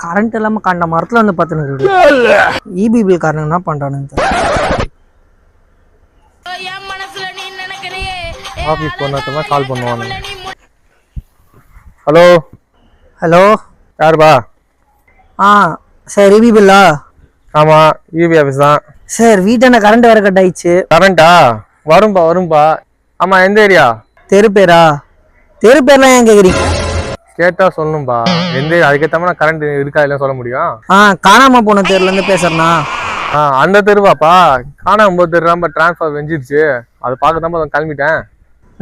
Current இல்லாம கண்ட மரத்துல வந்து பார்த்துன்னு இபி பில் காரணம் என்ன பண்றானுங்க. ஆஃபீஸ் போனதுக்கு கால் பண்ணுவாங்க. ஹலோ ஹலோ யாருப்பா? சார் இபி பில்லா? ஆமாம், இபி ஆஃபீஸ் தான் சார். வீட்டான கரண்ட் வேற கட் ஆயிடுச்சு. கரண்டா? வரும்பா. ஆமாம், எந்த ஏரியா? தெரு பேரா? தெரு பேர்லாம் ஏன் கேக்குறீங்க? கேட்டா சொல்லணும்பா. எந்த அதுக்கேற்ற கரண்ட் இருக்கா இல்லைன்னு சொல்ல முடியும். காணாம போன தெருல இருந்து பேசுறேண்ணா. அந்த தெருவாப்பா? காணாம போது தெரு நம்ம டிரான்ஸ்ஃபார் வெஞ்சிருச்சு, அது பார்க்க தான் கிளம்பிட்டேன்.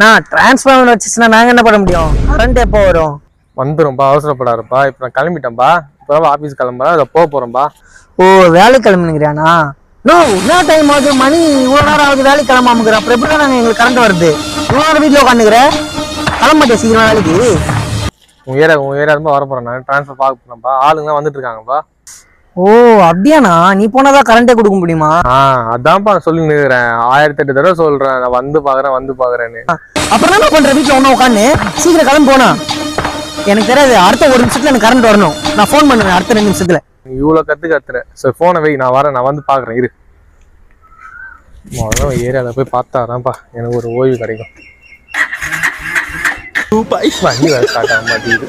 நான் டிரான்ஸ்ஃபார்மர் வச்சுச்சுன்னா நாங்க என்ன பண்ண முடியும்? கரண்ட் எப்போ வரும்? வந்துடும்பா, அவசரப்படாருப்பா. இப்போ நான் கிளம்பிட்டேன்ப்பா. இப்போ ஆஃபீஸ் கிளம்புறேன், அதை போகிறேன்பா. ஓ, வேலை கிளம்புனுங்கிறியாண்ணா? நோ, என்ன டைம் ஆகுது? மணி இவ்வளோ நேரம் ஆகுது, வேலைக்கு கிளம்பாமுக்குறேன். அப்புறம் எப்படி நாங்கள் எங்களுக்கு கரண்ட் வருது? இவ்வளோ நேரம் வீட்டில் உட்காந்துக்கிறேன், கிளம்ப மாட்டேன் சீக்கிரம் வேலைக்கு. உங்கள் ஏரியா ரொம்ப வர போகிறேன். நான் டிரான்ஸ்ஃபர் பார்க்க போகிறேன்ப்பா. ஆளுங்கலாம் வந்துட்டு இருக்காங்கப்பா. ஓ அப்படியாண்ணா? நீ போனாதான் கரண்டே கொடுக்க முடியுமா? அதான்ப்பா சொல்லி நிற்கிறேன். 1008 தடவை சொல்கிறேன், நான் வந்து பார்க்குறேன்னு. அப்புறம் என்ன பண்ணுற? வீட்டில் ஒன்றும் உட்காந்து சீக்கிரம் கிளம்பி போனா. எனக்கு தெரியாது, அடுத்த 1 நிமிஷத்துல எனக்கு கரண்ட் வரணும். நான் ஃபோன் பண்ணுறேன் அடுத்த 2 நிமிஷத்துல. இவ்வளோ கத்துறேன். சரி, ஃபோனை வை, நான் வரேன். நான் வந்து பார்க்குறேன், இரு. முதல்ல ஏரியாவில் போய் பார்த்தாதான்ப்பா எனக்கு ஒரு ஓய்வு கிடைக்கும். வண்டி வேறு ஸ்டார்ட் ஆக மாட்டேங்குது.